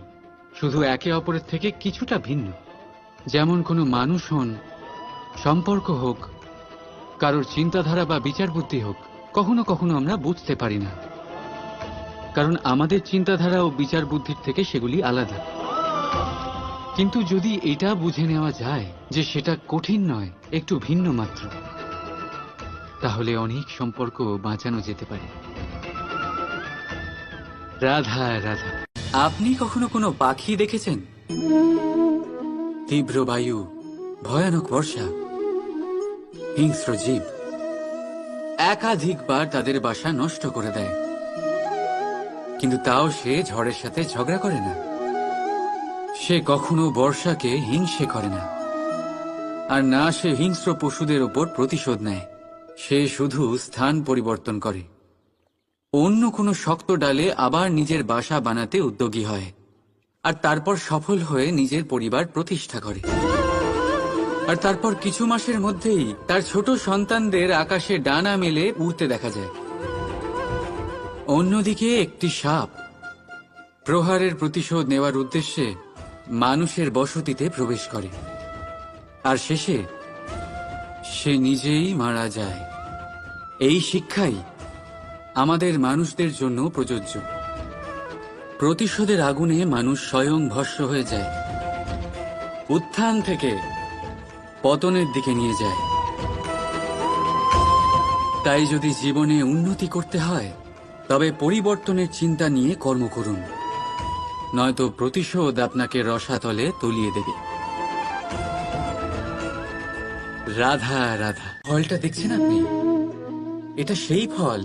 শুধু একে অপরের থেকে কিছুটা ভিন্ন। যেমন কোনো মানুষ হন, সম্পর্ক হোক, কারোর চিন্তাধারা বা বিচার বুদ্ধি হোক, কখনো কখনো আমরা বুঝতে পারি না, কারণ আমাদের চিন্তাধারা ও বিচার বুদ্ধির থেকে সেগুলি আলাদা। কিন্তু যদি এটা বুঝে নেওয়া যায় যে সেটা কঠিন নয়, একটু ভিন্ন মাত্র, তাহলে অনেক সম্পর্ক বাঁচানো যেতে পারে। রাধা রাধা। আপনি কখনো কোনো পাখি দেখেছেন? তীব্র বায়ু, ভয়ানক বর্ষা, হিংস্র জীব একাধিকবার তাদের বাসা নষ্ট করে দেয়, কিন্তু তাও সে ঝড়ের সাথে ঝগড়া করে না। সে কখনো বর্ষাকে হিংসে করে না, আর না সে হিংস্র পশুদের ওপর প্রতিশোধ নেয়। সে শুধু স্থান পরিবর্তন করে, অন্য কোনো শক্ত ডালে আবার নিজের বাসা বানাতে উদ্যোগী হয়, আর তারপর সফল হয়ে নিজের পরিবার প্রতিষ্ঠা করে। আর তারপর কিছু মাসের মধ্যেই তার ছোট সন্তানদের আকাশে ডানা মেলে উড়তে দেখা যায়। অন্যদিকে একটি সাপ প্রহারের প্রতিশোধ নেওয়ার উদ্দেশ্যে মানুষের বসতিতে প্রবেশ করে, আর শেষে সে নিজেই মারা যায়। এই শিক্ষাই আমাদের মানুষদের জন্য প্রযোজ্য। প্রতিশোধের আগুনে মানুষ স্বয়ং ভস্ম হয়ে যায়, উত্থান থেকে পতনের দিকে নিয়ে যায়। তাই যদি জীবনে উন্নতি করতে হয় তবে পরিবর্তনের চিন্তা নিয়ে কর্ম করুন, নয়তো প্রতিশোধ আপনাকে রসাতলে তলিয়ে দেবে। রাধা রাধা। ফলটা দেখছেন আপনি? এটা সেই ফল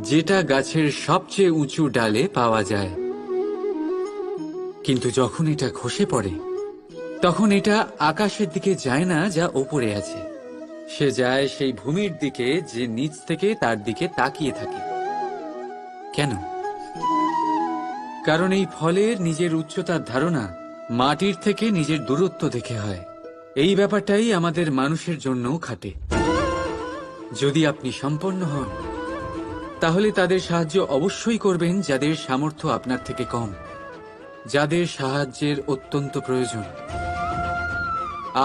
যেটা গাছের সবচেয়ে উঁচু ডালে পাওয়া যায়, কিন্তু যখন এটা খসে পড়ে তখন এটা আকাশের দিকে যায় না যা ওপরে আছে, সে যায় সেই ভূমির দিকে যে নিচ থেকে তার দিকে তাকিয়ে থাকে। কেন? কারণ এই ফলের নিজের উচ্চতার ধারণা মাটির থেকে নিজের দূরত্ব দেখে হয়। এই ব্যাপারটাই আমাদের মানুষের জন্যও খাটে। যদি আপনি সম্পন্ন হন তাহলে তাদের সাহায্য অবশ্যই করবেন যাদের সামর্থ্য আপনার থেকে কম, যাদের সাহায্যের অত্যন্ত প্রয়োজন।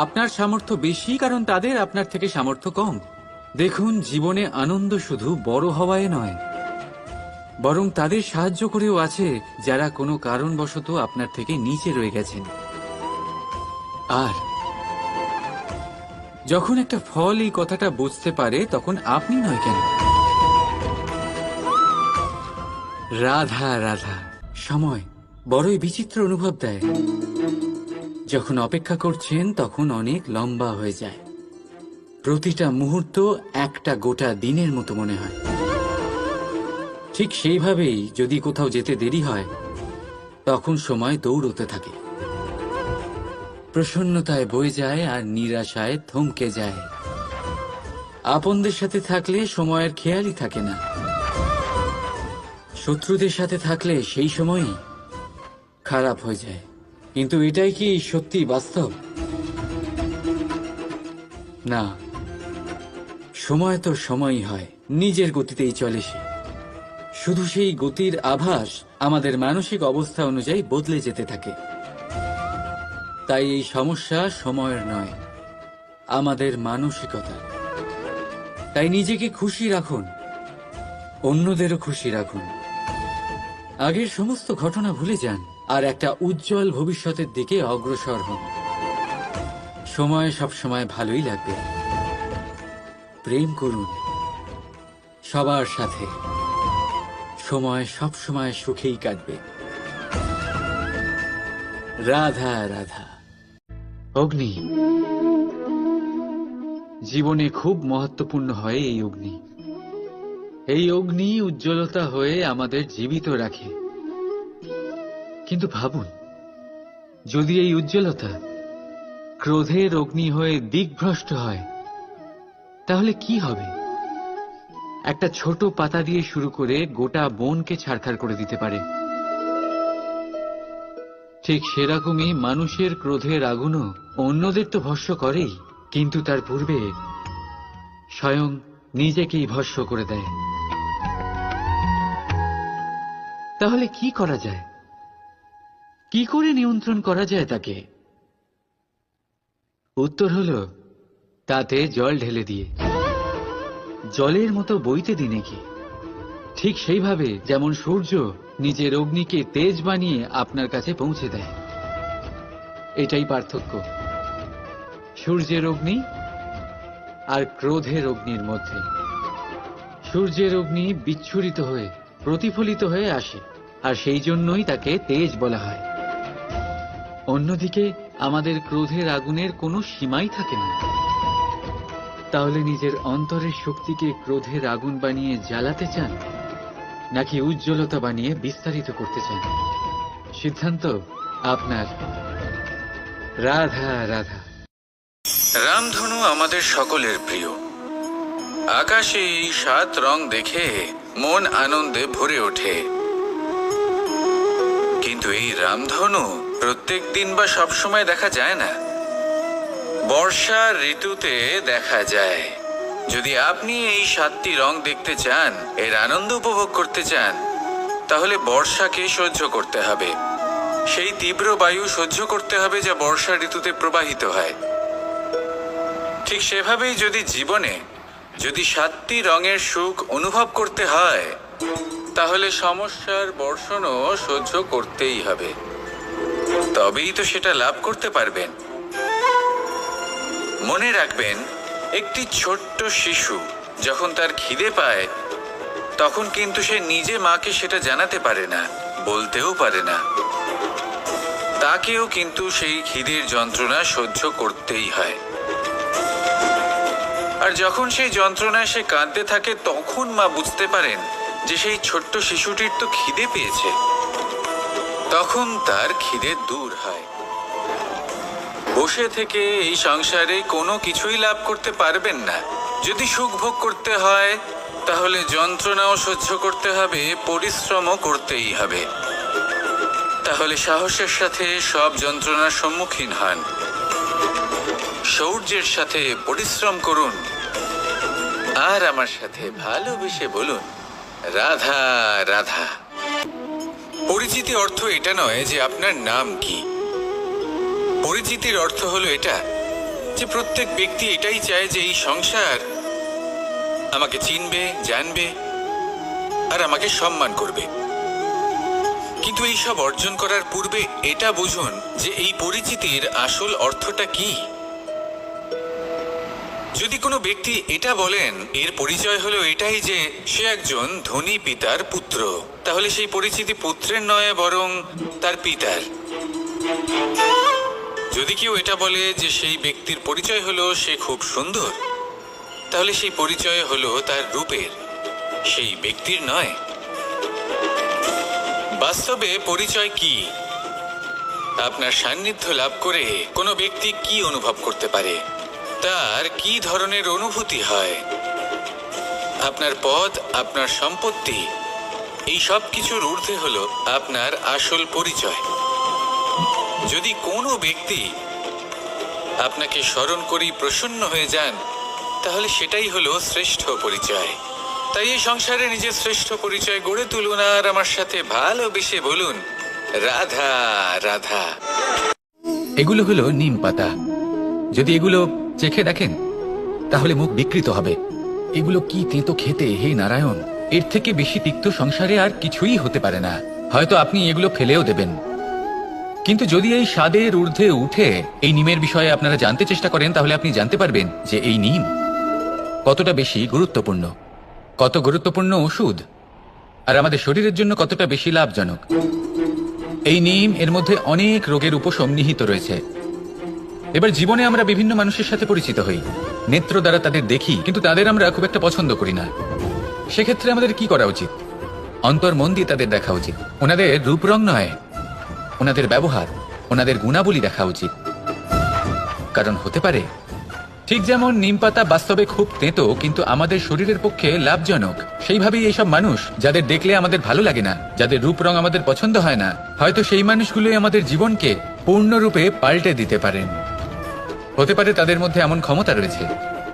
আপনার সামর্থ্য বেশি কারণ তাদের আপনার থেকে সামর্থ্য কম। দেখুন, জীবনে আনন্দ শুধু বড় হওয়ায় নয়, বরং তাদের সাহায্য করেও আছে যারা কোনো কারণবশত আপনার থেকে নিচে রয়ে গেছেন। আর যখন একটা ফল এই কথাটা বুঝতে পারে তখন আপনি নয় কেন? রাধা রাধা। সময় বড়ই বিচিত্র অনুভব দেয়। যখন অপেক্ষা করছেন তখন অনেক লম্বা হয়ে যায়। প্রতিটা মুহূর্ত একটা গোটা দিনের মতো মনে হয়। ঠিক সেইভাবেই যদি কোথাও যেতে দেরি হয় তখন সময় দৌড়তে থাকে, প্রসন্নতায় বয়ে যায় আর নিরাশায় থমকে যায়। আপনদের সাথে থাকলে সময়ের খেয়ালই থাকে না, শত্রুদের সাথে থাকলে সেই সময়ই খারাপ হয়ে যায়। কিন্তু এটাই কি সত্যি বাস্তব? না, সময় তো সময়ই হয়, নিজের গতিতেই চলে সে। শুধু সেই গতির আভাস আমাদের মানসিক অবস্থা অনুযায়ী বদলে যেতে থাকে। তাই এই সমস্যা সময়ের নয়, আমাদের মানসিকতা। তাই নিজেকে খুশি রাখুন, অন্যদেরও খুশি রাখুন। আগের সমস্ত ঘটনা ভুলে যান আর একটা উজ্জ্বল ভবিষ্যতের দিকে অগ্রসর হন। সময় সবসময় ভালোই লাগবে। প্রেম করুন সবার সাথে, সময় সবসময় সুখেই কাটবে। রাধা রাধা। অগ্নি জীবনে খুব মহত্বপূর্ণ হয়। এই অগ্নি, এই অগ্নি উজ্জ্বলতা হয়ে আমাদের জীবিত রাখে। কিন্তু ভাবুন, যদি এই উজ্জ্বলতা ক্রোধের অগ্নি হয়ে দিকভ্রষ্ট হয় তাহলে কি হবে? একটা ছোট পাতা দিয়ে শুরু করে গোটা বনকে ছারখার করে দিতে পারে। ঠিক সেরকমই মানুষের ক্রোধের আগুনও অন্যদের তো ভস্ম করেই, কিন্তু তার পূর্বে স্বয়ং নিজেকেই ভস্ম করে দেয়। তাহলে কি করা যায়? কি করে নিয়ন্ত্রণ করা যায় তাকে? উত্তর হলো তাতে জল ঢেলে দিয়ে, জলের মতো বইতে দিই নাকি। ঠিক সেইভাবে যেমন সূর্য নিজের অগ্নিকে তেজ বানিয়ে আপনার কাছে পৌঁছে দেয়। এটাই পার্থক্য সূর্যের অগ্নি আর ক্রোধের অগ্নির মধ্যে। সূর্যের অগ্নি বিচ্ছুরিত হয়ে প্রতিফলিত হয়ে আসে, আর সেই জন্যই তাকে তেজ বলা হয়। অন্যদিকে আমাদের ক্রোধের আগুনের কোনো সীমাই থাকে না। তাহলে নিজের অন্তরের শক্তিকে ক্রোধের আগুন বানিয়ে জ্বালাতে চান, নাকি উজ্জ্বলতা বানিয়ে বিস্তারিত করতে চান? সিদ্ধান্ত আপনার। রাধা রাধা। রামধনু আমাদের সকলের প্রিয়। আকাশে এই 7 রং দেখে মন আনন্দে ভরে ওঠে। কিন্তু এই রামধনু প্রত্যেক দিন বা সবসময় দেখা যায় না। বর্ষার ঋতুতে দেখা যায়। যদি আপনি এই 7টি রং দেখতে চান, এর আনন্দ উপভোগ করতে চান, তাহলে বর্ষাকে সহ্য করতে হবে। সেই তীব্র বায়ু সহ্য করতে হবে যা বর্ষা ঋতুতে প্রবাহিত হয়। ঠিক সেভাবেই যদি জীবনে 7টি রঙের সুখ অনুভব করতে হয়, তাহলে সমস্যার বর্ষণও সহ্য করতেই হবে। তবেই তো সেটা লাভ করতে পারবেন। মনে রাখবেন, একটি ছোট্ট শিশু যখন তার খিদে পায়, তখন কিন্তু সে নিজে মাকে সেটা জানাতে পারে না, বলতেও পারে না। তাকেও কিন্তু সেই খিদের যন্ত্রণা সহ্য করতেই হয়। আর যখন সেই যন্ত্রণায় সে কাঁদতে থাকে, তখন মা বুঝতে পারেন যে সেই ছোট্ট শিশুটির তো খিদে পেয়েছে। তখন তার খিদে দূর হয়। বসে থেকে এই সংসারে কোনো কিছুই লাভ করতে পারবেন না। যদি সুখ ভোগ করতে হয়, তাহলে যন্ত্রণাও সহ্য করতে হবে, পরিশ্রমও করতেই হবে। তাহলে সাহসের সাথে সব যন্ত্রণার সম্মুখীন হন, শৌর্যের সাথে পরিশ্রম করুন, আর আমার সাথে ভালোবেসে বলুন, রাধা রাধা। পরিচিতি অর্থ এটা নয় যে আপনার নাম কি। পরিচিতির অর্থ হলো এটা যে প্রত্যেক ব্যক্তি এটাই চায় যে এই সংসার আমাকে চিনবে, জানবে, আর আমাকে সম্মান করবে। কিন্তু এই সব অর্জন করার পূর্বে এটা বুঝুন যে এই পরিচিতির আসল অর্থটা কি। যদি কোনো ব্যক্তি এটা বলেন এর পরিচয় হলো এটাই যে সে একজন ধনী পিতার পুত্র, তাহলে সেই পরিচিতি পুত্রের নয়, বরং তার পিতার। যদি কেউ এটা বলে যে সেই ব্যক্তির পরিচয় হলো সে খুব সুন্দর, তাহলে সেই পরিচয় হলো তার রূপের, সেই ব্যক্তির নয়। বাস্তবে পরিচয় কি? আপনার সান্নিধ্য লাভ করে কোনো ব্যক্তি কি অনুভব করতে পারে, তার কি ধরনের অনুভূতি হয়, আপনার পদ, আপনার সম্পত্তি, এই সব কিছুর ঊর্ধ্বে হলো আপনার আসল পরিচয়। যদি কোনো ব্যক্তি আপনাকে স্মরণ করেই প্রসন্ন হয়ে যান, তাহলে সেটাই হলো শ্রেষ্ঠ পরিচয়। তাই এই সংসারে নিজের শ্রেষ্ঠ পরিচয় গড়ে তুলুন, আর আমার সাথে ভালোবেসে বলুন, রাধা রাধা। এগুলো হলো নিম পাতা। যদি এগুলো চেখে দেখেন, তাহলে মুখ বিকৃত হবে। এগুলো কি তেতো খেতে, হে নারায়ণ! এর থেকে বেশি তিক্ত সংসারে আর কিছুই হতে পারে না। হয়তো আপনি এগুলো ফেলেও দেবেন। কিন্তু যদি এই স্বাদের ঊর্ধ্বে উঠে এই নিমের বিষয়ে আপনারা জানতে চেষ্টা করেন, তাহলে আপনি জানতে পারবেন যে এই নিম কতটা বেশি গুরুত্বপূর্ণ, কত গুরুত্বপূর্ণ ওষুধ, আর আমাদের শরীরের জন্য কতটা বেশি লাভজনক। এই নিম, এর মধ্যে অনেক রোগের উপশম নিহিত রয়েছে। এবার জীবনে আমরা বিভিন্ন মানুষের সাথে পরিচিত হই, নেত্র দ্বারা তাদের দেখি, কিন্তু তাদের আমরা খুব একটা পছন্দ করি না। সেক্ষেত্রে আমাদের কি করা উচিত? অন্তর মন দিয়ে তাদের দেখা উচিত। ওনাদের রূপ রং নয়, ওনাদের ব্যবহার, ওনাদের গুণাবলী দেখা উচিত। কারণ হতে পারে ঠিক যেমন নিম পাতা বাস্তবে খুব তেঁতো, কিন্তু আমাদের শরীরের পক্ষে লাভজনক, সেইভাবেই এইসব মানুষ যাদের দেখলে আমাদের ভালো লাগে না, যাদের রূপ রং আমাদের পছন্দ হয় না, হয়তো সেই মানুষগুলোই আমাদের জীবনকে পূর্ণরূপে পাল্টে দিতে পারেন। হতে পারে তাদের মধ্যে এমন ক্ষমতা রয়েছে,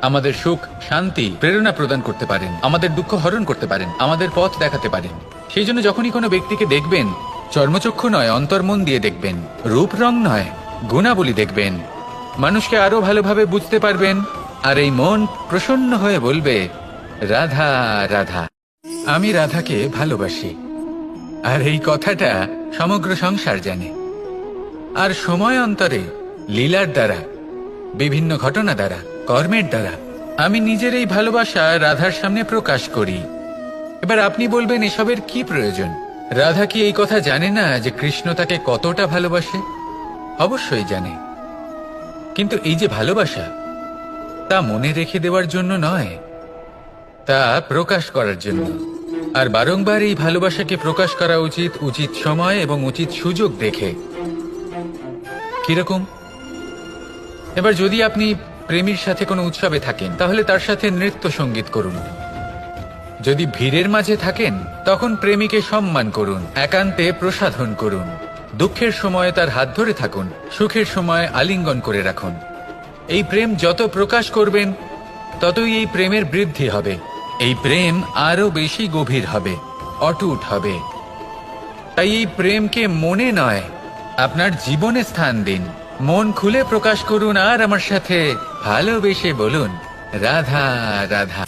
আমাদের সুখ, শান্তি, প্রেরণা প্রদান করতে পারেন, আমাদের দুঃখ হরণ করতে পারেন, আমাদের পথ দেখাতে পারেন। সেই জন্য যখনই কোনো ব্যক্তিকে দেখবেন, চর্মচক্ষু নয়, অন্তর্মন দিয়ে দেখবেন, রূপ রং নয়, গুণাবলী দেখবেন। মানুষকে আরো ভালোভাবে বুঝতে পারবেন, আর এই মন প্রসন্ন হয়ে বলবে, রাধা রাধা। আমি রাধাকে ভালোবাসি, আর এই কথাটা সমগ্র সংসার জানে। আর সময় অন্তরে লীলার দ্বারা, বিভিন্ন ঘটনা দ্বারা, কর্মের দ্বারা আমি নিজের এই ভালোবাসা রাধার সামনে প্রকাশ করি। এবার আপনি বলবেন, এসবের কি প্রয়োজন? রাধা কি এই কথা জানে না যে কৃষ্ণ তাকে কতটা ভালোবাসে? অবশ্যই জানে, কিন্তু এই যে ভালোবাসা, তা মনে রেখে দেওয়ার জন্য নয়, তা প্রকাশ করার জন্য। আর বারংবার এই ভালোবাসাকে প্রকাশ করা উচিত, উচিত সময় এবং উচিত সুযোগ দেখে। কিরকম? এবার যদি আপনি প্রেমীর সাথে কোনো উৎসবে থাকেন, তাহলে তার সাথে নৃত্য সঙ্গীত করুন। যদি ভিড়ের মাঝে থাকেন, তখন প্রেমীকে সম্মান করুন, একান্তে প্রসাধন করুন। দুঃখের সময় তার হাত ধরে থাকুন, সুখের সময় আলিঙ্গন করে রাখুন। এই প্রেম যত প্রকাশ করবেন ততই এই প্রেমের বৃদ্ধি হবে। এই প্রেম আরো বেশি গভীর হবে, অটুট হবে। তাই এই প্রেমকে মনে নয়, আপনার জীবনে স্থান দিন। মন খুলে প্রকাশ করুন আর আমার সাথে ভালোবেসে বলুন, রাধা রাধা।